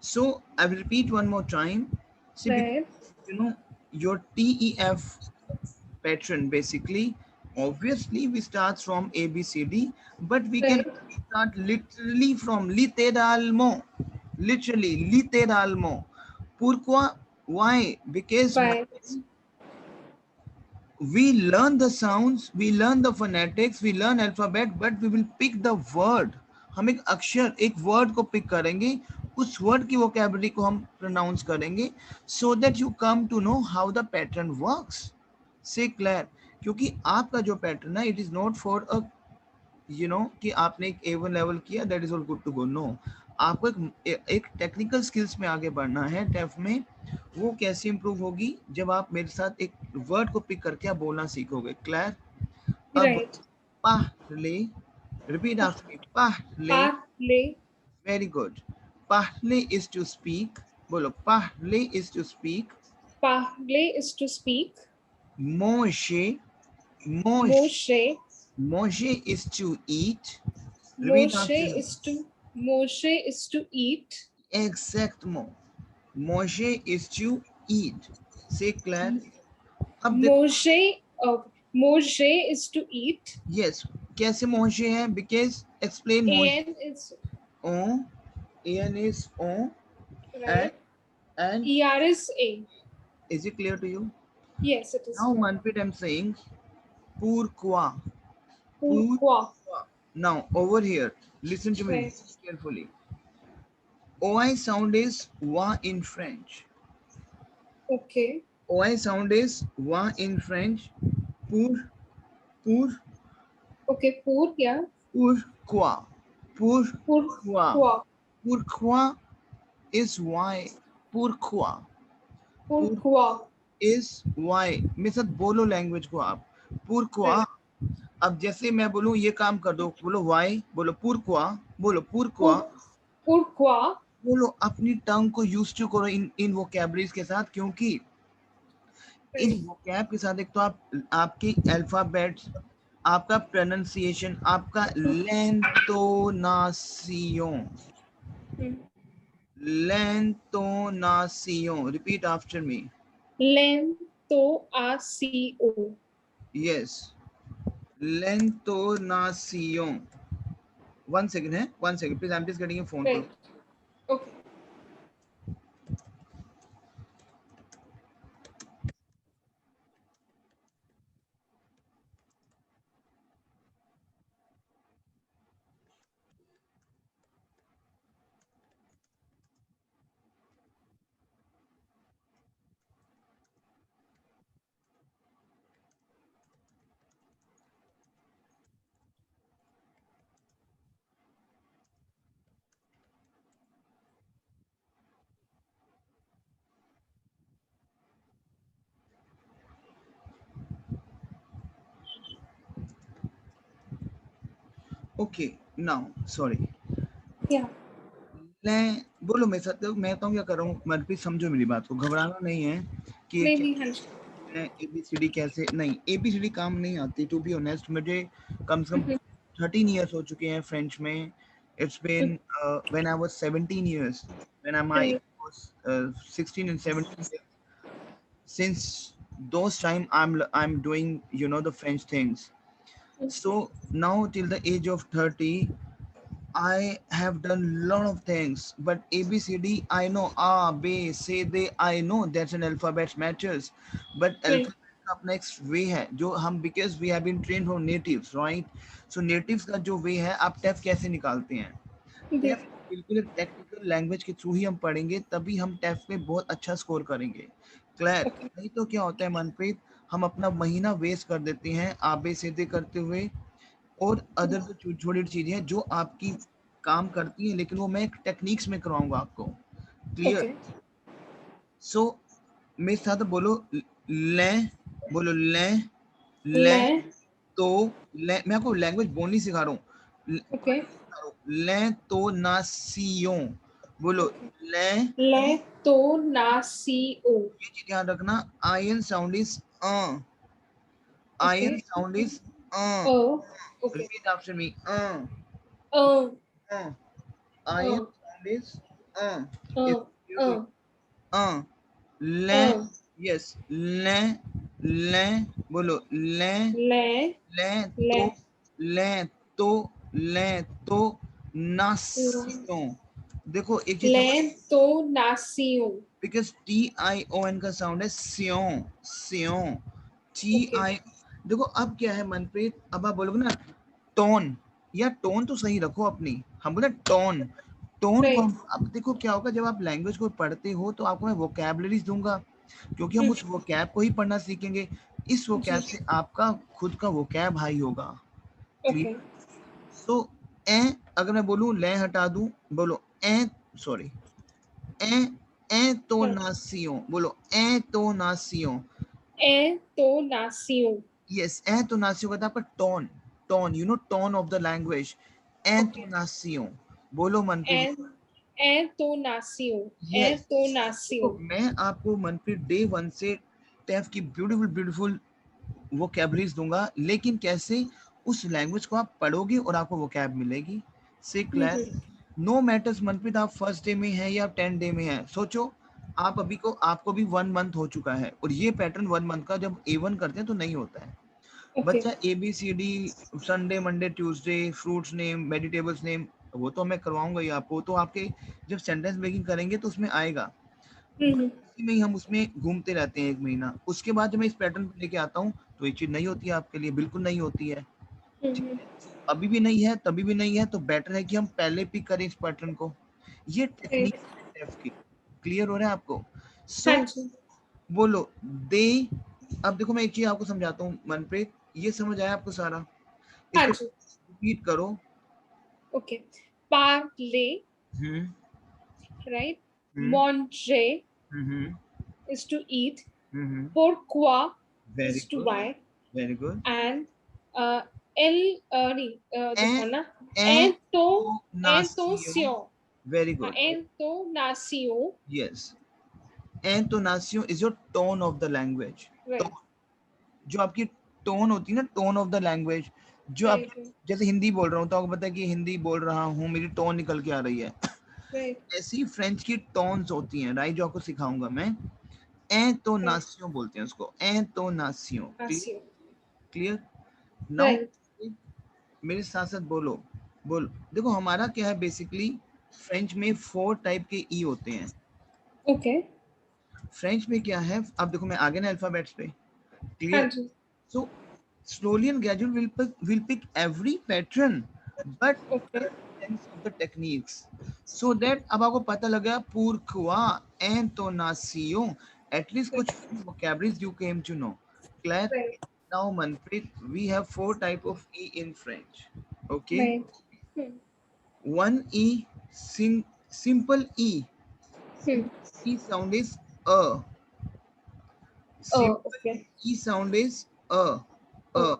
So I will repeat one more time. See, Right. because you know your TEF pattern basically, obviously we start from ABCD, but we can Right. start literally from littéralement, literally littéralement. Pourquoi? Why? Because Right. we learn the sounds, we learn the phonetics, we learn alphabet, but we will pick the word. हम एक अक्षर, एक word को pick करेंगे, उस word की vocabulary को हम प्रोनाउंस करेंगे, so that you come to know how the pattern works. से क्लियर, क्योंकि आपका जो पैटर्न है, it is not for a कि आपने एक A1 लेवल किया, that is all good to go, no. आपको एक टेक्निकल स्किल्स में आगे बढ़ना है टेफ में. वो कैसे इंप्रूव होगी? जब आप मेरे साथ एक वर्ड को पिक करके आप बोलना सीखोगे. क्लियर? अब Right. पहले, रिपीट आफ्टर मी, पहले. Parley. Very good. पहले इज टू स्पीक. बोलो, पहले is to speak. Parley is to speak. मोशे, मोश, Moshe. मोशे is to eat. Repeat Moshe after me. is to Moshe is to eat. Exactement. Manger is to eat. C'est clair? अब देखो. Moshe. Moshe is to eat. Yes. कैसे manger है? Because explain manger. An is On. An is on. And right. and Er is a. is it clear to you? Yes, it is Now clear. Manpreet, I'm saying pourquoi. Pourquoi? Pourquoi. Now over here, listen to me Right. carefully. OI sound is wa in French. Okay. OI sound is wa in French. Pour, Okay. Pour. Yeah. pourquoi. Pourquoi. Pourquoi? Pourquoi is why. Pourquoi. Pour Pourquoi? is why. मेरे साथ बोलो language को आप. Pourquoi. Right. अब जैसे मैं बोलूं ये काम कर दो, बोलो why, बोलो pourquoi, बोलो pourquoi. Pour, pourquoi? बोलो, अपनी टंग को यूज टू करो इन वोकैबुलरीज के साथ, क्योंकि इन Right. वोकैब के साथ एक तो आप आपकी अल्फाबेट्स, आपका प्रोनाउंसिएशन, आपका लेंतोनासियों, Hmm. लेंतोनासियों. Repeat after me. Lentoacio. Yes, लेंतोनासियों. वन सेकंड है, one second please, I am just getting a phone call. Right. Okay. Okay, now sorry. Yeah. मैं बोलो मेरे साथ, मैं तो क्या कर रहा हूँ, मनप्रीत समझो मेरी बात को, घबराना नहीं है कि नहीं नहीं हाँ जी. मैं एबीसीडी कैसे, नहीं एबीसीडी काम नहीं आती, टू बी ऑनेस्ट. मुझे कम से कम 13 years हो चुके हैं फ्रेंच में. It's been when I was 17 years, when I Right. Was 16 and 17 years. Since those time I'm doing the French things. So now till the age of 30, I have done lot of things, but ABCD I know, A B C D I know, that's an alphabet matters, but Right. alphabet का अपना एक वे है जो हम, because we have been trained from natives, right? So natives का जो वे है, आप टेफ कैसे निकालते हैं? टेफ देख. बिल्कुल एक टेक्निकल लैंग्वेज के थ्रू ही हम पढ़ेंगे, तभी हम टेफ में बहुत अच्छा स्कोर करेंगे. क्लियर? Okay. नहीं तो क्या होता है मनप्रीत, हम अपना महीना वेस्ट कर देते हैं आबे सीधे करते हुए, और अदर जो छोटी छोटी चीजें हैं जो आपकी काम करती हैं, लेकिन वो मैं टेक्निक्स में करवाऊंगा आपको. क्लियर? Okay. सो मेरे साथ बोलो, ले, बोलो ले, ले ले. तो, ले, मैं आपको लैंग्वेज बोलनी सिखा रहा हूँ. Okay. ले तो नासियों. बोलो Okay. ले. ले तो नासियो. ये चीज ध्यान रखना, ion sound is ion Okay. Sound is Oh. Okay. Repeat after me. Oh. Iron Oh. sound is is uh, clear to you? ले, uh, यस, ले, ले, बोलो ले, le, ले तो, le, ले तो, ले तो, no. नासियों। देखो एक चीज समझ, Lentonación. बिकॉज TION का साउंड है स्यों, स्यों, Okay. TI। देखो अब क्या है मनप्रीत, अब आप बोलोगे ना टोन, या टोन तो सही रखो अपनी, हम बोले टोन, टोन को Right. अब देखो क्या होगा जब आप लैंग्वेज को पढ़ते हो तो आपको मैं वोकैबुलरीज दूंगा, क्योंकि हम Hmm. उस वोकैब को ही पढ़ना सीखेंगे, इस वोकैब जी. से आपका खुद का वोकैब हाई होगा। क्लियर? Okay. सो ए, अगर मैं बोलूं ले हटा दूं, बोलो ए, सॉरी, ए तो हाँ. नासियों, बोलो ए तो नासियों। Entonación. यस, ए तो नासियों का था आपका tone, tone, you know tone of the language, ए तो Okay. नासियों। बोलो मनप्रीत। En, entonación. यस, देखो Entonación. मैं आपको मनप्रीत डे वन से टेफ की ब्यूटीफुल ब्यूटीफुल वोकैबुलरीज दूंगा, लेकिन कैसे, उस लैंग्वेज को आप पढ़ोगे और आपको वोकैब मिलेगी। से clear? Mhm. No matters Manpreet आप फर्स्ट डे में हैं या 10 डे में हैं, सोचो आप अभी को, आपको भी 1 मंथ हो चुका है, और ये पैटर्न 1 मंथ का जब A1 करते हैं तो नहीं होता है। Okay. बच्चा ABCD, Sunday Monday Tuesday, fruits name, vegetables name, वो तो मैं करवाऊंगा ही आपको, तो आपके जब सेंटेंस मेकिंग करेंगे तो उसमें आएगा, Mhm. इसी में ही हम उसमें घूमते रहते हैं 1 महीना। उसके बाद जब मैं इस पैटर्न पे लेके आता हूँ तो ये चीज नहीं होती है आपके लिए, बिल्कुल नहीं होती है। ठीक Mhm. है, अभी भी नहीं है, तभी भी नहीं है, तो बेटर है कि हम पहले पिक करें इस पैटर्न को। ये Right. टेक्निक है टेफ की। क्लियर हो रहा है आपको? हाँ सो जी. बोलो दे। अब देखो मैं एक चीज आपको समझाता हूँ मनप्रीत, ये समझ आया आपको सारा? हाँ इसको जी. रिपीट करो। Okay. Parler, hmm, right? Hmm, Manger hmm, is to eat. Hmm, Pourquoi very is to good, why. Very good. And el, नहीं, ए, देखो ना. ए Ento, तो नासियो, entonación. वेरी हाँ, गुड, entonación. यस। एंटोनासियो is your tone of the language. Right. जो आपकी टोन होती है ना, टोन ऑफ द लैंग्वेज, जो Right. आपकी, जैसे हिंदी बोल रहा हूँ तो आपको पता है कि हिंदी बोल रहा हूँ, मेरी टोन निकल के आ रही है। Right. ऐसी फ्रेंच की टोन्स होती हैं, राइट, जो आपको सिखाऊंगा मैं। ए तो Right. नासियों बोलते हैं उसको, ए तो नासियों। Clear? Nación. Clear? Now Right. मेरे साथ साथ बोलो, बोलो। देखो हमारा क्या है बेसिकली, फ्रेंच में 4 टाइप के ई होते हैं। Okay. फ्रेंच में क्या है, अब देखो मैं आगे ना अल्फाबेट्स पे। हाँ क्लियर? जी. So slowly and gradually we'll pick every pattern, but Okay. sense of the techniques, so that अब आपको पता लगा pourquoi, intonation, at least Right. कुछ vocabularies you came to know. Clear? Right. Now Manpreet, we have 4 type of E in French. Okay, Right. Hmm. one E, simple E. Hmm. Simple E sound is a. Oh, Simple okay. E sound is a. Oh, A.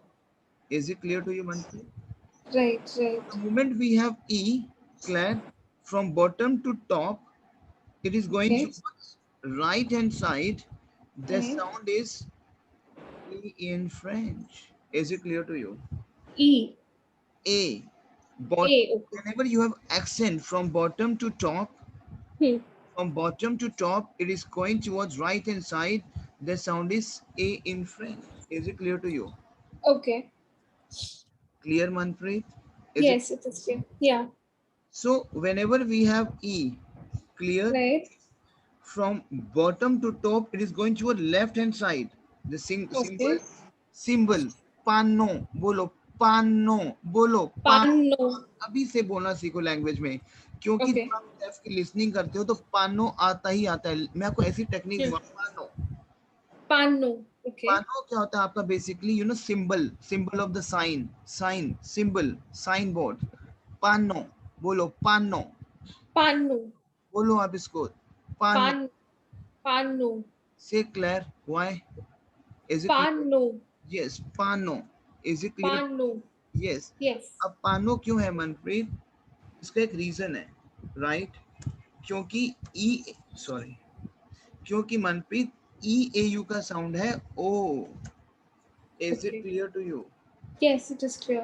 Is it clear to you, Manpreet? right. Right. The moment we have E, Claire, from bottom to top, it is going Okay. towards right hand side. The Right. sound is E in French. Is it clear to you? E. A. But A. Okay. whenever you have accent from bottom to top, Hmm. from bottom to top, it is going towards right hand side. The sound is A in French. Is it clear to you? Okay. Clear, Manpreet? Is it? Yes, it is clear. Yeah. So whenever we have E, clear, Right. from bottom to top, it is going to your left hand side. The Okay. symbol पानो, बोलो पानो, बोलो पान। Panno. अभी से बोलना सीखो language में, क्योंकि Okay. जब आप टेफ की लिसनिंग करते हो तो पानो आता ही आता है। मैं आपको ऐसी टेक्निक Hmm. दूंगा, पानो। Panno. Okay. पानो क्या होता है आपका basically, you know symbol, symbol of the sign, sign symbol, sign board. पानो, बोलो पानो, Panno. बोलो आप इसको पानो। Pan. Panno. से clear, why? Is it clear? Panno. Yes, पानो। Is it clear? Panno. Yes. Yes. अब पानो क्यों है मनप्रीत? इसका एक रीजन है, राइट? क्योंकि ई, सॉरी, क्योंकि मनप्रीत ई ए यू का साउंड है O. Is it Okay. Clear to you? Yes, it is clear.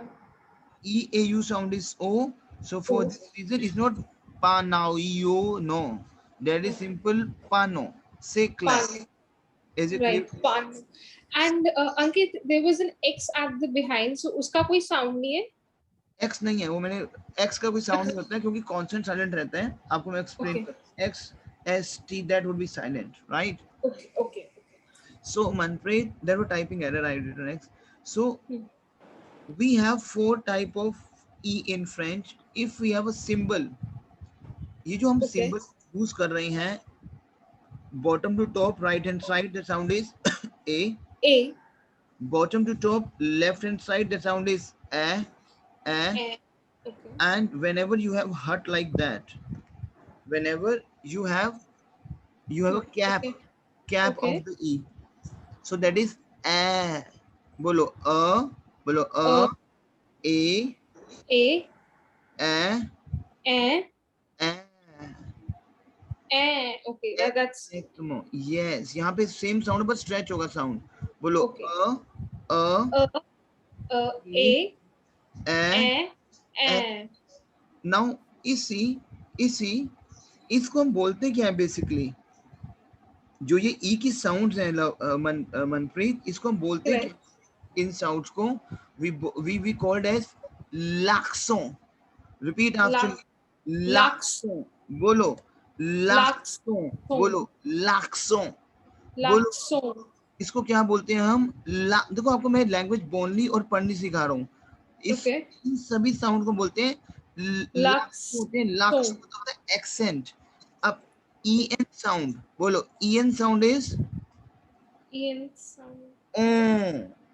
E A U sound is O. So for Oh. this reason, it's not Panayo, no. That is simple pano. Say clap. Pan. Is it clear? Right. Pan. And Ankit, there was an X at the behind, so उसका कोई sound नहीं है? X नहीं है, वो मैंने X का कोई साउंड नहीं होता है क्योंकि कॉन्स्टेंट साइलेंट रहता है. आपको मैं एक्सप्लेन Okay. कर X S T that would be silent, right? Okay. Okay. So Manpreet, there were typing error. I written X. So Hmm. we have 4 type of E in French. If we have a symbol, ये जो हम Okay. symbol use कर रहे हैं, bottom to top right hand side the sound is A. A. Bottom to top left hand side the sound is A. A. Okay. And whenever you have hut like that, whenever you have a cap Okay. of Okay. the E, so that is A. Bolo A, bolo A. A, A. A, A. A. A. Okay. That's Yes, यहाँ पे same sound पर stretch होगा sound. बोलो okay. A, A. A. A. Now इसी इसको हम बोलते क्या है बेसिकली, जो ये ई की साउंड्स हैं मनप्रीत, इसको हम बोलते हैं इन साउंड्स को वी कॉल्ड एज लाक्सों. रिपीट आफ्टर लाक्सों. बोलो लाक्सों. बोलो लाक्सों. बोलो इसको क्या बोलते हैं हम. देखो आपको मैं लैंग्वेज बोलनी और पढ़नी सिखा रहा हूँ. इन सभी साउंड को बोलते हैं लाक्स होते हैं. लाक्स होता है एक्सेंट. अब en साउंड बोलो. en साउंड इज ओ.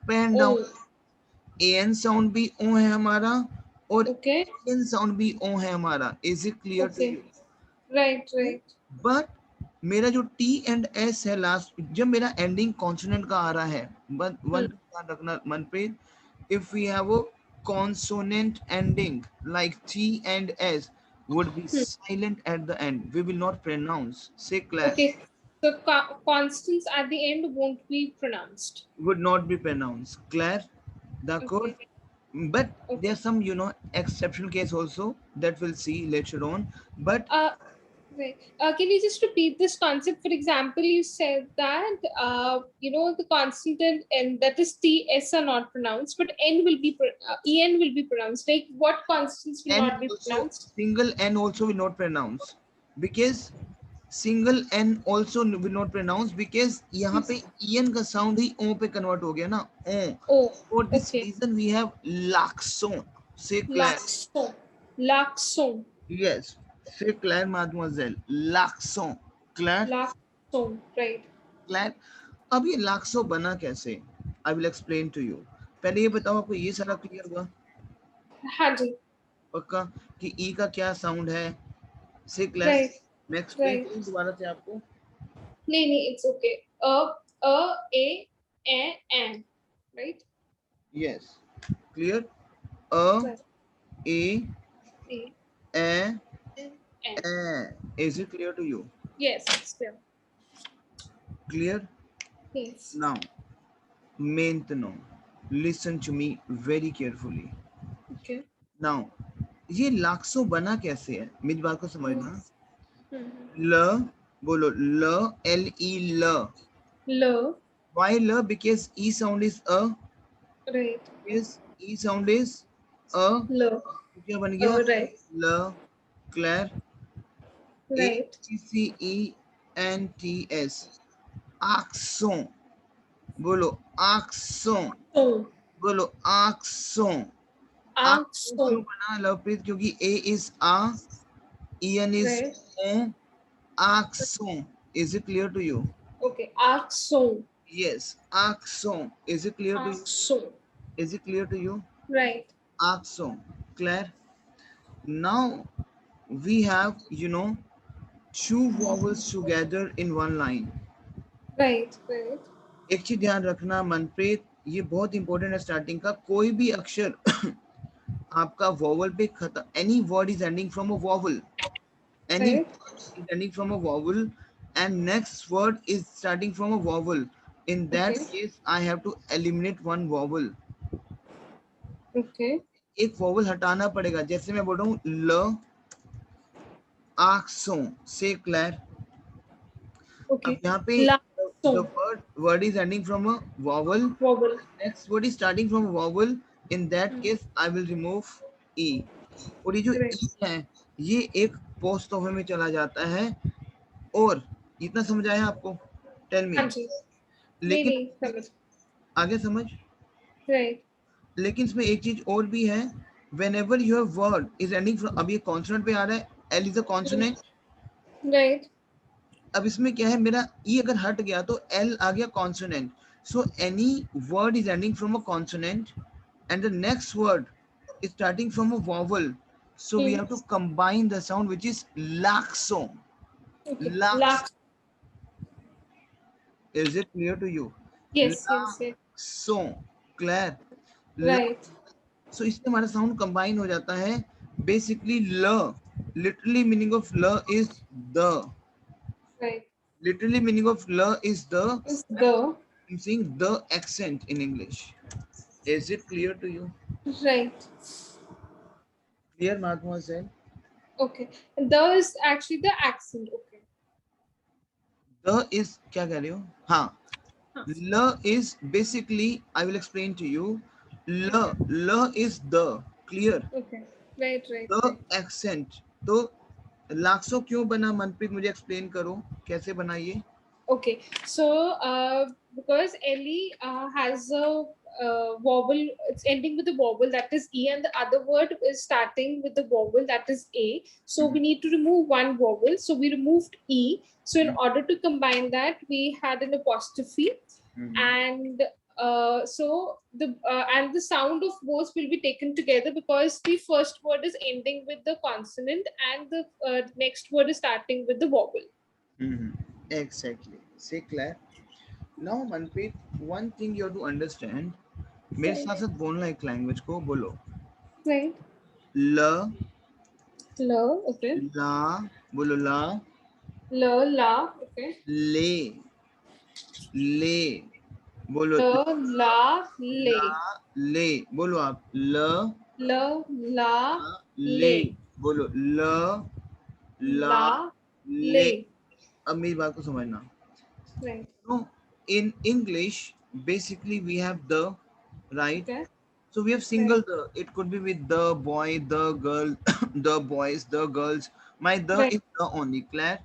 Pen down. an साउंड भी ओ है हमारा और en साउंड भी ओ है हमारा. Is it clear to you? Right. But मेरा जो T एंड S है लास्ट, जब मेरा एंडिंग कॉन्सोनेंट का आ रहा है, वन ध्यान रखना Manpreet, if we have a consonant ending like T and S would be silent at the end. We will not pronounce. Say Claire. Okay. So constants at the end won't be pronounced. Would not be pronounced. Claire, the code. But there's some, exceptional case also that we'll see later on. But right. Can you just repeat this concept? For example, you said that the consonant and that is T, S are not pronounced, but N will be En will be pronounced. Like what constants will not be pronounced? Single N also will not pronounce because single N also will not pronounce because यहाँ पे En का sound ही O पे convert हो गया ना. O. For this reason we have laxon. Say Claire. Laxon. Yes. Say Claire, mademoiselle. Laxon. Claire. Laxon. Right. Claire. अब ये लाक्सो बना कैसे? I will explain to you. पहले ये बताओ आपको ये सारा क्लियर हुआ? हाँ जी. पक्का कि ई का क्या साउंड है? Say Claire. मैं एक्सप्लेन करूं दोबारा से आपको? नहीं, it's okay. A, N, right? Yes. Clear? A, N. Is it clear to you? Yes, it's clear. Clear? Yes. Now, maintenant, listen to me very carefully. Okay. Now, ये लाक्सो बना कैसे है? मेरी बात को समझना. ल बोलो ल, L-E ल. ल. Why ल? Because E sound is a. Right. Because E sound is a. ल. क्या बन गया? Right. ल. Claire. Right. A-C-C-E-N-T-S. Accent. बोलो accent. बोलो accent. Accent बना लवप्रीत क्योंकि A is a, En is o. Accent. Is it clear to you? Okay. Accent. Yes. Accent. Is it clear to you? Is it clear to you? Right. Accent. Claire. Now we have, two vowels together in one line. Right. एक चीज ध्यान रखना मनप्रीत, ये बहुत important है starting का. कोई भी अक्षर आपका वॉवल पे खत्म, any word is ending from a vowel. Any word is ending from a vowel and next word is starting from a vowel. In that case, I have to eliminate one vowel. Okay. एक vowel हटाना पड़ेगा. जैसे मैं बोल रहा हूँ ल, Laxon. Say Claire. अब Okay. यहाँ पे the Laxon. word is ending from a vowel. Vowel. Next word is starting from a vowel. In that Hmm. case, I will remove e. और ये जो Right. e है, ये एक पोस्ट ऑफिस में चला जाता है. और इतना समझ आया आपको? Tell me. हाँ जी. नहीं लेकिन नहीं समझ. आगे समझ. Right. लेकिन इसमें एक चीज और भी है. Whenever your word is ending from, अब ये कॉन्सोनेंट पे आ रहा है. L is a consonant. Right. अब इसमें क्या है, मेरा ई अगर हट गया तो एल आ गया consonant. So any word is ending from a consonant and the next word is starting from a vowel, so we Hmm. have to combine the sound, which is laxo. Okay. Lax. Lax. Is it clear to you? Yes. Yes. Yes. Laxo. Clear. Right. So इससे हमारा sound combine हो जाता है. Basically ल, literally meaning of ल is the. Right. Literally meaning of ल is the. Is the. I'm saying the accent in English. Is it clear to you? Right. Clear, mademoiselle? Okay. And the is actually the accent. Okay. The is क्या कह रही हो? हाँ. Huh. ल is basically, I will explain to you. L is the. Clear? Okay. Right. Right. The Right. accent. तो लाक्सो क्यों बना? मनप्रीत मुझे एक्सप्लेन करो कैसे बना ये. Okay, so because Ellie has a vowel, it's ending with a vowel that is E, and the other word is starting with the vowel that is A. So we need to remove one vowel. So we removed E. So in order to combine that, we had an apostrophe, and so the sound of both will be taken together because the first word is ending with the consonant and the next word is starting with the vowel. Exactly. Say Claire. Now Manpreet, one thing you have to understand. मेरे Right. साथ साथ बोलना एक language को बोलो. Right. ल, L, okay. ला, बोलो ला. L, la, okay. ले, ले, बोलो L, la, le. ला, ले, बोलो आप. ल, L, la, ले, le. बोलो ल, ला, La, ले. le. अब मेरी बात को समझना. Right. No, in English, basically we have the, right? Okay. So we have Right. single the. It could be with the boy, the girl, the boys, the girls. My the Right. is the only, Claire.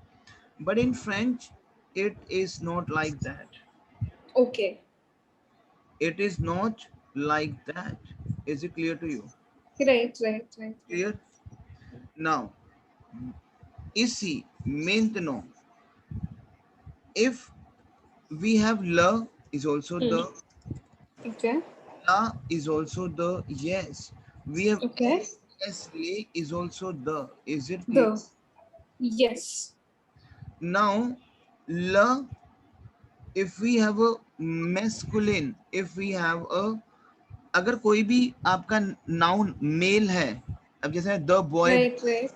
But in French, it is not like that. Okay. It is not like that. Is it clear to you? Right, right, right. Clear? Now, ici, maintenant, if we have la is also Hmm. the, Okay. la is also the, yes. We have Okay. s, le is also the. Is it clear? The. Yes. Now, la, if we have a masculine, if we have a, अगर कोई भी आपका noun mail है, अब जैसे the boy Right, right.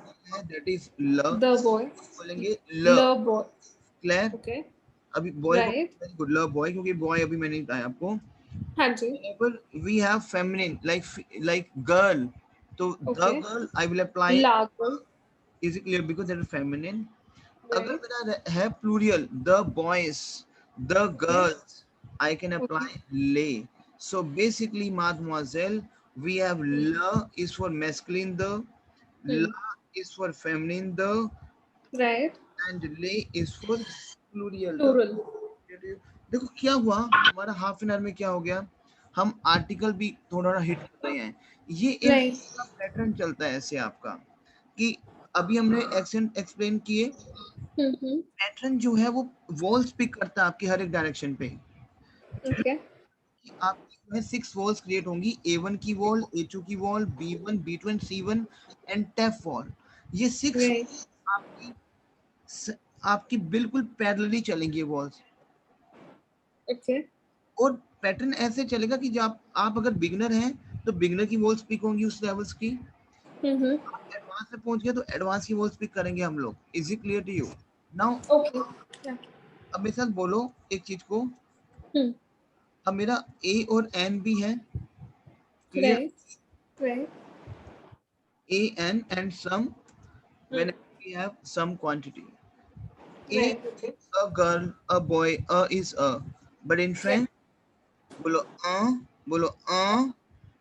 That is ल, The boy. बोलेंगे ल. The boy. क्लियर? Okay. अभी बॉय को Right. गुड ल बॉय, क्योंकि बॉय अभी मैंने बताया आपको. हाँ जी. Whenever we have feminine like girl, तो the Okay. girl I will apply Lago. is it clear because that is feminine. अगर Right. मेरा है plural, the boys, the Okay. girls, I can apply Okay. le. So basically, mademoiselle, we have la is for masculine the, Hmm. la is for feminine the, Right. and le is for plural the. Plural. देखो क्या हुआ, हमारा half an hour में क्या हो गया, हम article भी थोड़ा हिट कर रहे हैं. ये एक Right. पैटर्न चलता है ऐसे आपका, कि अभी हमने एक्सेंट एक्सप्लेन किए. Mm-hmm. पैटर्न जो है वो वॉल्स पिक करता है आपके हर एक डायरेक्शन पे. Okay. कि आपकी में 6 वॉल्स क्रिएट होंगी. A1 की वॉल, A2 की wall, B1, B2 and C1 and tap wall. ये 6 Right. आपकी आपकी बिल्कुल पैरेलली चलेंगी वॉल्स. Okay. और पैटर्न ऐसे चलेगा कि जब आप अगर बिगनर हैं तो बिगनर की वॉल्स पिक होंगी उस लेवल्स की. Mm-hmm. एडवांस में पहुंच गए तो एडवांस की वॉल्स पिक करेंगे हम लोग. Is it clear to you? Now Okay. Yeah. अब मेरे साथ बोलो एक चीज को. Hmm. अब मेरा ए और एन भी है. Clear? Right. Right. A N and some. When we have some quantity. A, Right. Okay. a girl, a boy, a is a. But in Yeah. French, bolo bolo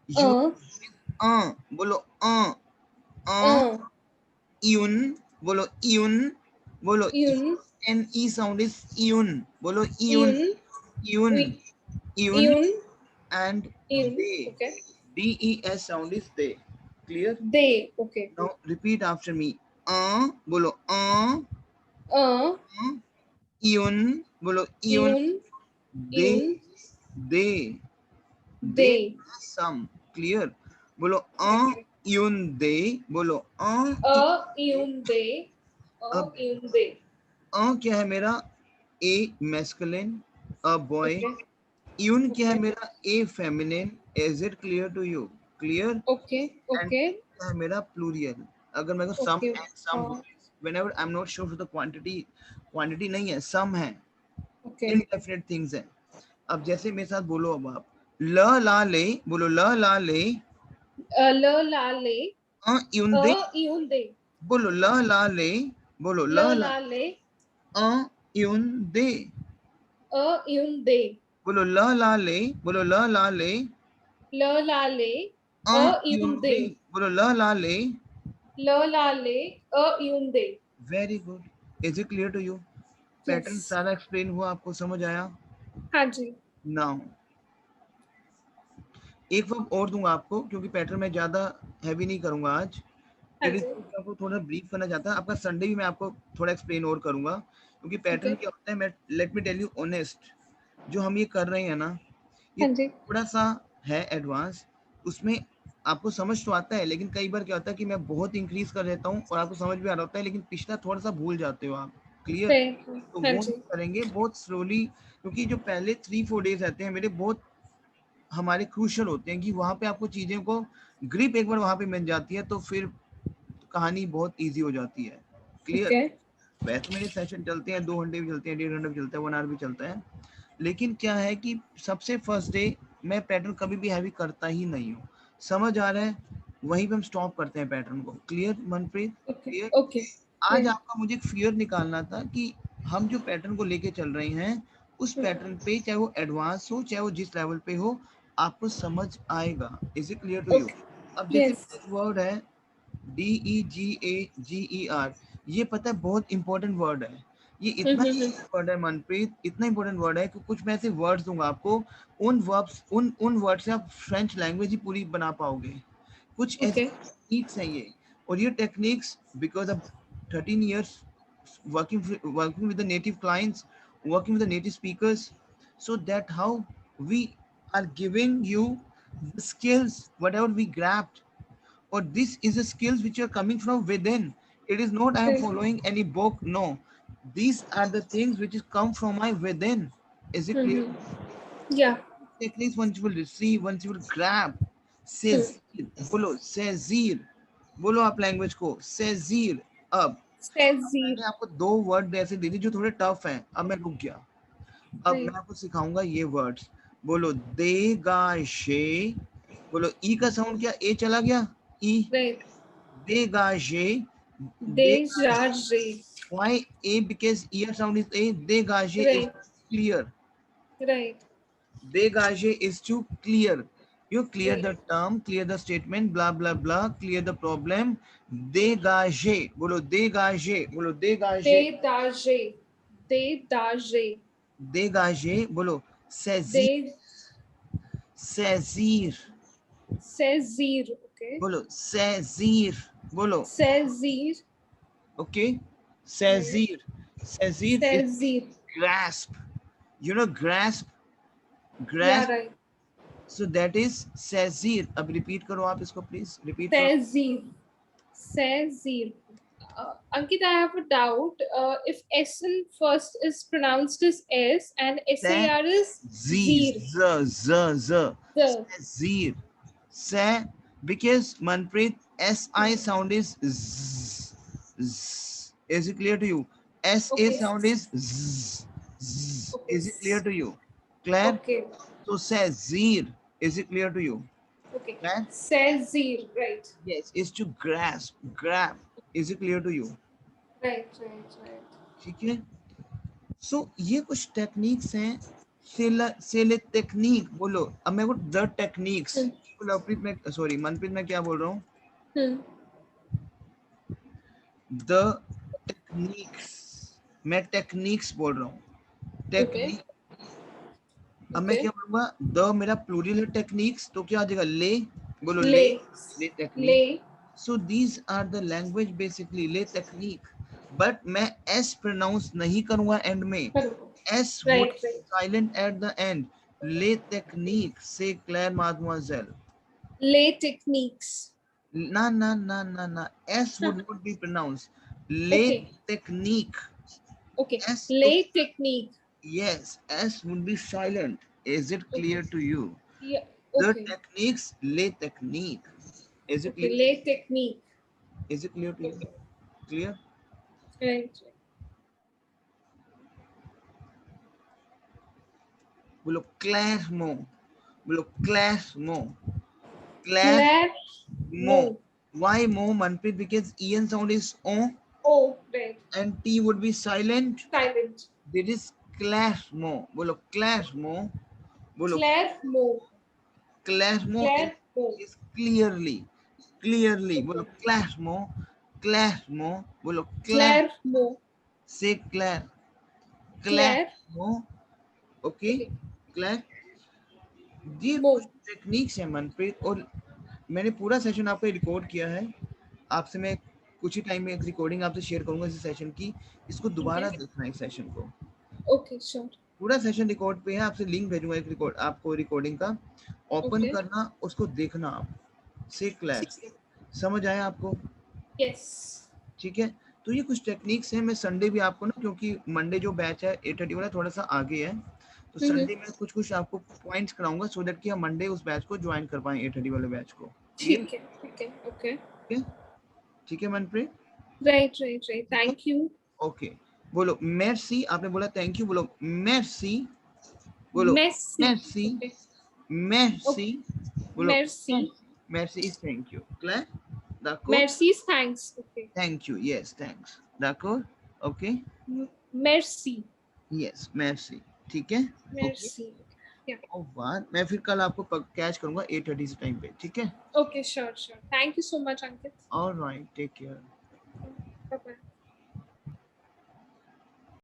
you, Uh. bolo Uh. un, bolo Yun. N E sound is iun, bolo Yun. iun, iun, Yun. and Yun. they, Okay. des sound is they. Clear? They. Okay. Now repeat after me. Bolo Uh. iun, bolo iun, Yun. they, Yun. they, they They. some. Clear? Bolo Okay. iun they, bolo Yun. They. अब Yun. They. क्या है मेरा a masculine, a boy. Okay. यून क्या है Okay. मेरा a feminine. Is it clear to you? Clear? Okay. And Okay. क्या है मेरा प्लूरियल. अगर मेरे को some Okay. And some whenever I am not sure for the quantity, quantity नहीं है, सम है, Okay. इनडेफिनिट थिंग्स है. अब जैसे मेरे साथ बोलो, अब आप ल ला ले, बोलो ल ला ले, La la le. यून दे, Yun. They. बोलो ल ला ले, बोलो ल La ला, la le. यून दे, Yun. They. बोलो ल ला ले, बोलो ल ला ले, La la le. यून Yun. They, They. बोलो ल ला ले. La la le. Yun. They. Very good. Is it clear to you? Pattern Yes. सारा एक्सप्लेन हुआ, आपको समझ आया? हाँ जी. नाउ एक वर्ब और दूंगा आपको, क्योंकि पैटर्न मैं ज्यादा हैवी नहीं करूंगा आज. हाँ लेकिन जी. आपको थोड़ा ब्रीफ करना चाहता है. आपका संडे भी मैं आपको थोड़ा एक्सप्लेन और करूंगा, क्योंकि पैटर्न Okay. क्या होता है, मैं let me tell you honest, जो हम ये कर रहे हैं ना, ये हाँ जी. थोड़ा सा है एडवांस. उसमें आपको समझ तो आता है, लेकिन कई बार क्या होता है कि मैं बहुत इंक्रीज कर देता हूँ और आपको समझ भी आ रहा होता है, लेकिन पिछला थोड़ा सा भूल जाते हो आप. क्लियर? Right. तो हाँ वो जी. करेंगे बहुत स्लोली, क्योंकि जो पहले 3-4 डेज रहते हैं मेरे, बहुत हमारे क्रूशल होते हैं, कि वहाँ पे आपको चीज़ों को ग्रिप एक बार वहाँ पे मिल जाती है, तो फिर कहानी बहुत इजी हो जाती है. क्लियर? Okay. वैसे मेरे सेशन चलते हैं, 2 घंटे भी चलते हैं, 1.5 घंटे भी चलता है, 1 आवर भी चलता है. लेकिन क्या है कि सबसे फर्स्ट डे मैं पैटर्न कभी भी हैवी करता ही नहीं हूँ. समझ आ रहा है? वहीं पे हम स्टॉप करते हैं पैटर्न को. Clear Manpreet? Okay. Clear? Okay. आज Right. आपका मुझे फियर निकालना था कि हम जो पैटर्न को लेके चल रहे हैं, उस पैटर्न पे चाहे वो एडवांस हो, चाहे वो जिस लेवल पे हो, आपको समझ आएगा. Is it clear to you? Okay. अब जैसे Yes. वर्ड है DEGAGER, ये पता है बहुत इंपॉर्टेंट वर्ड है. ये इतना Mm-hmm. वर्ड है मनप्रीत, इतना इंपॉर्टेंट वर्ड है कि कुछ मैं ऐसे वर्ड्स दूंगा आपको, उन वर्ब्स उन वर्ड से आप फ्रेंच लैंग्वेज ही पूरी बना पाओगे. कुछ ऐसे Okay. टेक्निक्स हैं ये, और ये techniques because of 13 years working with the native clients, working with the native speakers, so that how we are giving you the skills whatever we grabbed, or this is the skills which are coming from within. It is not I am Right. following any book. No, these are the things which is come from my within. Is it clear? Mm-hmm. Yeah. Techniques once you will receive, once you will grab. Hmm. Says बोलो सेजीर, बोलो आप language को सेजीर. अब Says zero. मैंने आपको 2 word ऐसे दे दिए जो थोड़े टफ हैं. अब मैं रुक गया. अब Right. मैं आपको सिखाऊंगा ये वर्ड्स. बोलो देगाशे, बोलो ई का साउंड क्या, ए चला गया, ई. Right. Dégagé, Dejarre. why A? Because ear sound is A. Dégagé is Right. clear. Right. Dégagé is to clear. You clear Right. the term, clear the statement, blah blah blah, clear the problem. Dégagé, बोलो dégagé, बोलो dégagé, Dedaje. Dedaje. dégagé, बोलो saisir, De saisir, Saisir. Okay. बोलो saisir, बोलो. Saisir. Okay, Right. saisir, saisir is Saisir. grasp. You know grasp, Yeah. grasp. Right. So that is saisir. अब repeat करो आप इसको please. Repeat करो. Saisir. Saisir. Ankit, I have a doubt. If SN first is pronounced as S and SAR is Saisir. Zir. Z. The. Saisir. Sa, because Manpreet SI sound is Z. Z. Is it clear to you? SA Okay. sound is Z. Z. Okay. Is it clear to you? Claire? Okay. So saisir. Is it clear to you? Okay. Claire? Saisir. Right. Yes, is to grasp, grab. Is it clear to you? Right, right, right. ठीक है। सो ये कुछ techniques हैं। सेले technique बोलो। अब मैं बोल the techniques. Lovepreet में, सॉरी मनप्रीत, मैं क्या बोल रहा हूँ? द टेक्निक्स, मैं टेक्निक्स बोल रहा हूँ। Okay. टेक्निक। अब मैं क्या बोलूंगा? द मेरा प्लूरल है टेक्निक्स, तो क्या आ जाएगा? ले। बोलो ले। Lay. ले technique. Lay. So these are the language basically, ले टेक्निक। बट मैं एस प्रोनाउंस नहीं करूंगा एंड में। S would Right, right. Silent at the end. ले टेक्निक से क्लेयर माdemoiselle. Lay techniques. ना ना ना ना ना, S would not be pronounce. ले Okay. टेक्निक। Okay. एस तो Lay technique. yes, S would be silent. Is it clear to you? Yeah. The Okay. techniques, lay technique. Is it Okay. clear? Lay technique. Is it clear to you? Okay. Clear? Right. बोलो clairement. बोलो clairement. Claire. Clairement. Why mo, Manpreet? Because en sound is on Oh, right. and t would be silent. Silent. There is clairement. बोलो clairement. बोलो Claire. Mo. clairement Claire. Mo. is clearly. Clearly. बोलो clairement. Clairement. बोलो clair. Claire. Mo. Say clair. Claire. Clairement. Okay. Okay. Clair. ये Mo. कुछ techniques है मनप्रीत, और मैंने पूरा सेशन आपको रिकॉर्ड किया है। आपसे मैं कुछ ही टाइम में एक रिकॉर्डिंग आपसे शेयर करूंगा इस सेशन की। इसको दोबारा देखना है इस सेशन को। Okay. Sure. पूरा सेशन रिकॉर्ड पे है, आपसे लिंक भेजूंगा एक रिकॉर्ड आपको, रिकॉर्डिंग का। Open Okay. करना, उसको देखना आप। से क्लियर समझ आया आपको? Yes. ठीक है। तो ये कुछ टेक्निक्स हैं। मैं संडे भी आपको ना, क्योंकि मंडे जो बैच है 8:30 वाला थोड़ा सा आगे है, तो संडे में कुछ आपको पॉइंट्स कराऊंगा, सो दैट कि हम मंडे उस बैच को ज्वाइन कर पाए, 8:30 वाले बैच को। ठीक है, ठीक है, ओके, ठीक है Manpreet? Right right right, thank you. Okay, बोलो मेर्सी। आपने बोला थैंक यू, बोलो मेर्सी। बोलो मेर्सी, मेर्सी। मेर्सी। बोलो mercy, mercy is thank you. Clear? Mercy is thanks, okay, thank you, yes thanks. d'accord? Okay, mercy, yes mercy. ठीक है, okay. Mercy, और बाद मैं फिर कल आपको कैच करूंगा 8:30 से टाइम पे। ठीक है? Okay, sure sure, thank you so much Ankit. Alright, take care. Bye bye.